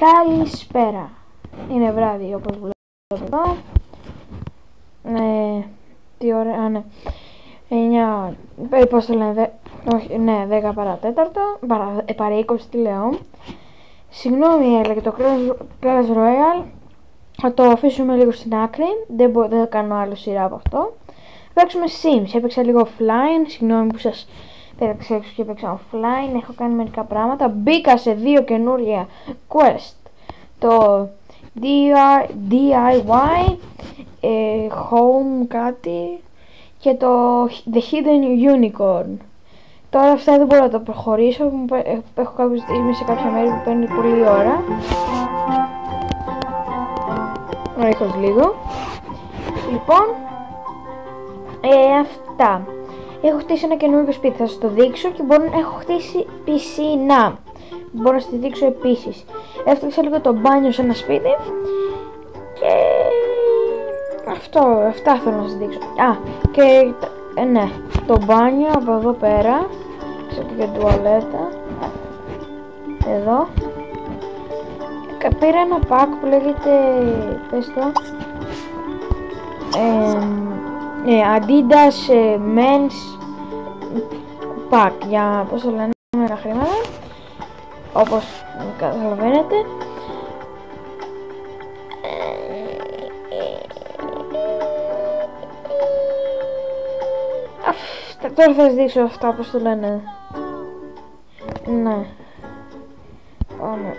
Καλησπέρα. Είναι βράδυ όπως βλέπετε εδώ. Τι ώρα, ναι. 9, πώς το λένε, όχι, ναι, 10 παρά 4, παρά 20 τι λέω. Συγγνώμη, έλεγε το Clash Royale. Θα το αφήσουμε λίγο στην άκρη. Δεν θα κάνω άλλο σειρά από αυτό. Παίξουμε Sims. Έπαιξα λίγο offline. Συγγνώμη που σας πέταξα έξω και έπαιξα offline. Έχω κάνει μερικά πράγματα. Μπήκα σε 2 καινούργια quest. Το DIY Home κάτι και το The Hidden Unicorn. Τώρα αυτά δεν μπορώ να το προχωρήσω. Έχω είμαι σε κάποια μέρη που παίρνει πολλή ώρα. Ρίχος λίγο. Λοιπόν, αυτά. Έχω χτίσει ένα καινούργιο σπίτι, θα σας το δείξω και έχω χτίσει πισίνα. Μπορώ να σας τη δείξω επίσης. Έφτιαξα λίγο το μπάνιο σε ένα σπίτι και αυτά θέλω να σας δείξω. Και ναι, το μπάνιο από εδώ πέρα, ξέρω και τουαλέτα, εδώ. Πήρα ένα pack που λέγεται, πες το, Adidas Men's Pack, για πώς το λένε, μέρα χρήματα, όπως καταλαβαίνετε. Τώρα θα σας δείξω αυτά, πώς το λένε. Ναι. Πάμε.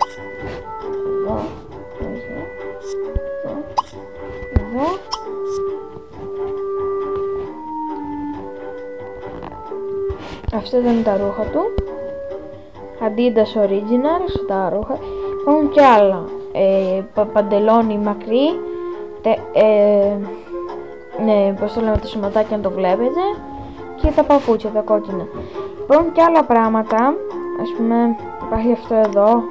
Εδώ. Εδώ. Αυτά ήταν τα ρούχα του. Adidas Originals, τα ρούχα. Υπάρχουν και άλλα. Παντελόνι μακρύ. Ναι, πώς το λέμε, τα σωματάκια να το βλέπετε. Και τα παπούτσια, τα κόκκινα. Υπάρχουν και άλλα πράγματα. Ας πούμε, υπάρχει αυτό εδώ.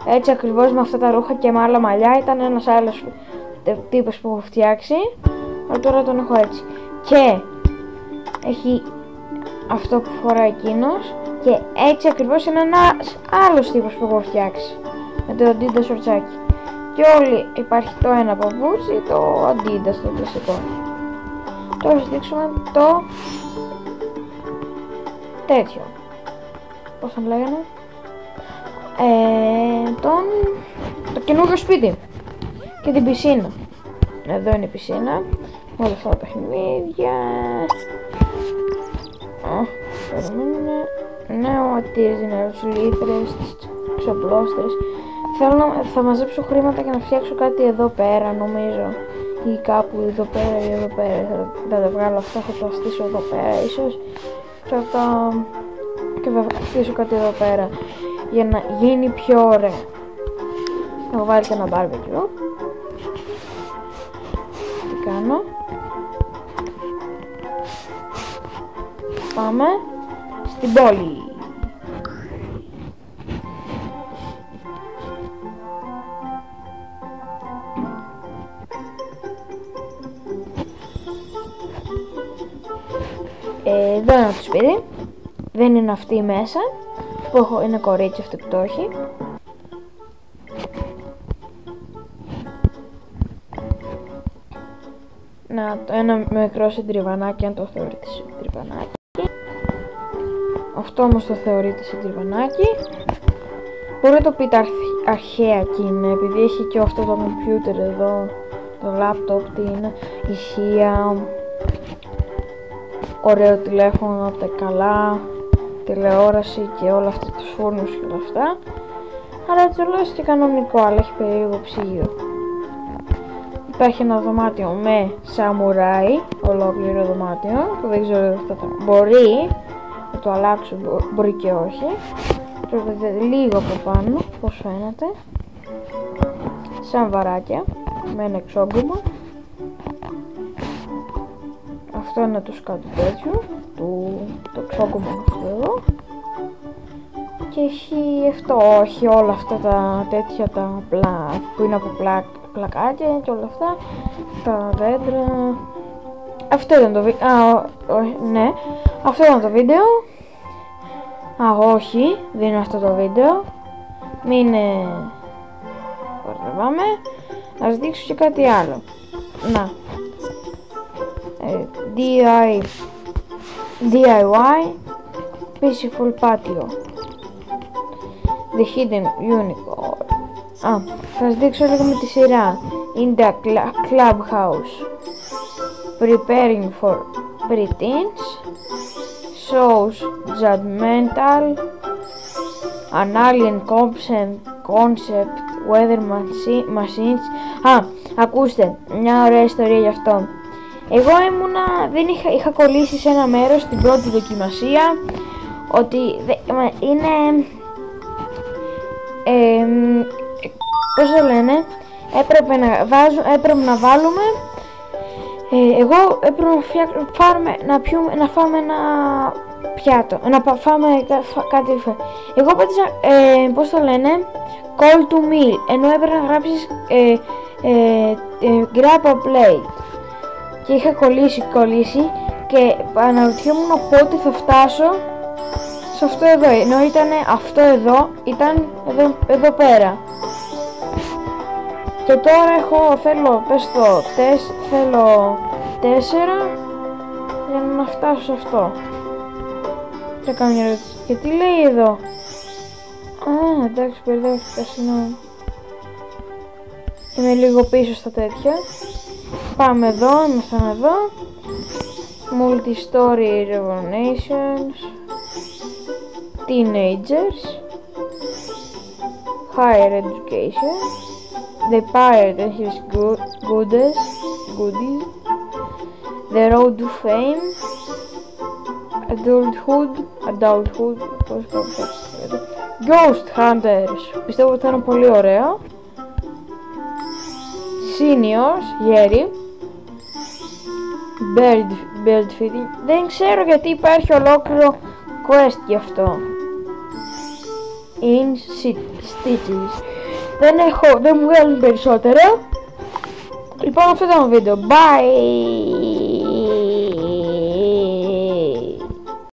Έτσι ακριβώς με αυτά τα ρούχα και με άλλα μαλλιά. Ήταν ένας άλλος τύπος που έχω φτιάξει. Αλλά τώρα τον έχω έτσι. Και έχει αυτό που φοράει εκείνος. Και έτσι ακριβώς είναι ένας άλλος τύπος που έχω φτιάξει. Με το Adidas σορτσάκι. Και όλοι υπάρχει το ένα παπούτσι, το Adidas, το κλασικό. Τώρα θα σας δείξουμε το τέτοιο. Πώς τον λέγανε. Το καινούργιο σπίτι. Και την πισίνα. Εδώ είναι η πισίνα. Όλα αυτά τα παιχνίδια. Νεοατίες, νεροσλήθρες, ξαπλώστρες. Θα μαζέψω χρήματα για να φτιάξω κάτι εδώ πέρα, νομίζω. Ή κάπου εδώ πέρα ή εδώ πέρα. Θα τα βγάλω αυτά, θα τα στήσω εδώ πέρα ίσως. Και θα στήσω κάτι εδώ πέρα για να γίνει πιο ωραία. Έχω βάλει και ένα barbecue. Τι κάνω. Πάμε στην πόλη. Εδώ είναι το σπίτι. Δεν είναι αυτή μέσα που είναι κορίτσι αυτή που το έχει. Να, ένα μικρό συντριβανάκι, αν το θεωρείτε συντριβανάκι. Αυτό όμως το θεωρείτε συντριβανάκι. Μπορεί να το πείτε αρχαία και είναι, επειδή έχει και αυτό το computer εδώ, το laptop, τι είναι, ηχεία, ωραίο τηλέφωνο από τα καλά, τηλεόραση και όλα αυτά, τους φούρνους και όλα αυτά. Αλλά το λέω και κανονικό, αλλά έχει περίεργο ψυγείο. Υπάρχει ένα δωμάτιο με σαμουράι, ολόκληρο δωμάτιο, που δεν ξέρω αυτά μπορεί να το αλλάξω, μπορεί και όχι. Το δείτε λίγο από πάνω, πώς φαίνεται. Σαν βαράκια, με ένα εξόγκωμα. Αυτό είναι το σκάτω τέτοιο, το εξόγκωμα αυτό εδώ. Και έχει αυτό, όχι όλα αυτά τα τέτοια τα που είναι από πλακάκια και όλα αυτά. Τα δέντρα. Αυτό ήταν το βίντεο. Ναι, αυτό ήταν το βίντεο. Όχι, δεν είναι αυτό το βίντεο. Μην κορδεύαμε. Ας δείξω και κάτι άλλο. Να. DIY Peaceful Patio. The Hidden Unicorn. Θα σας δείξω λίγο με τη σειρά. In the Clubhouse. Preparing for Preteens. Shows Judgmental. An Alien Concept. Weather Machines. Ακούστε, μια ωραία ιστορία γι' αυτό. Εγώ είχα κολλήσει σε ένα μέρος στην πρώτη δοκιμασία ότι είναι πώς το λένε, έπρεπε να βάλουμε, εγώ έπρεπε να φάμε ένα πιάτο, να φάμε κάτι. Εγώ πέτυσα, πώς το λένε, call to meal, ενώ έπρεπε να γράψεις grab a plate. Και είχα κολλήσει και αναρωτιόμουν πότε θα φτάσω σε αυτό εδώ, ενώ ήταν αυτό εδώ, ήταν εδώ πέρα. Και τώρα θέλω 4 για να φτάσω σε αυτό. Και κάνω μια ερώτηση. Και τι λέει εδώ? Εντάξει, μπερδεύτηκα, συγγνώμη. Είμαι λίγο πίσω στα τέτοια. Πάμε εδώ, ήμασταν εδώ. Multi-story revolutions. Teenagers. Higher education. The pirate and his goodies. The road to fame. Adulthood. Ghost hunters. Πιστεύω ότι θα είναι πολύ ωραίο. Seniors, γέροι. Bird feeding. Δεν ξέρω γιατί υπάρχει ολόκληρο quest γι' αυτό. In stitches. Δεν μου βγάζουν περισσότερα. Λοιπόν, αυτό ήταν το βίντεο. Bye!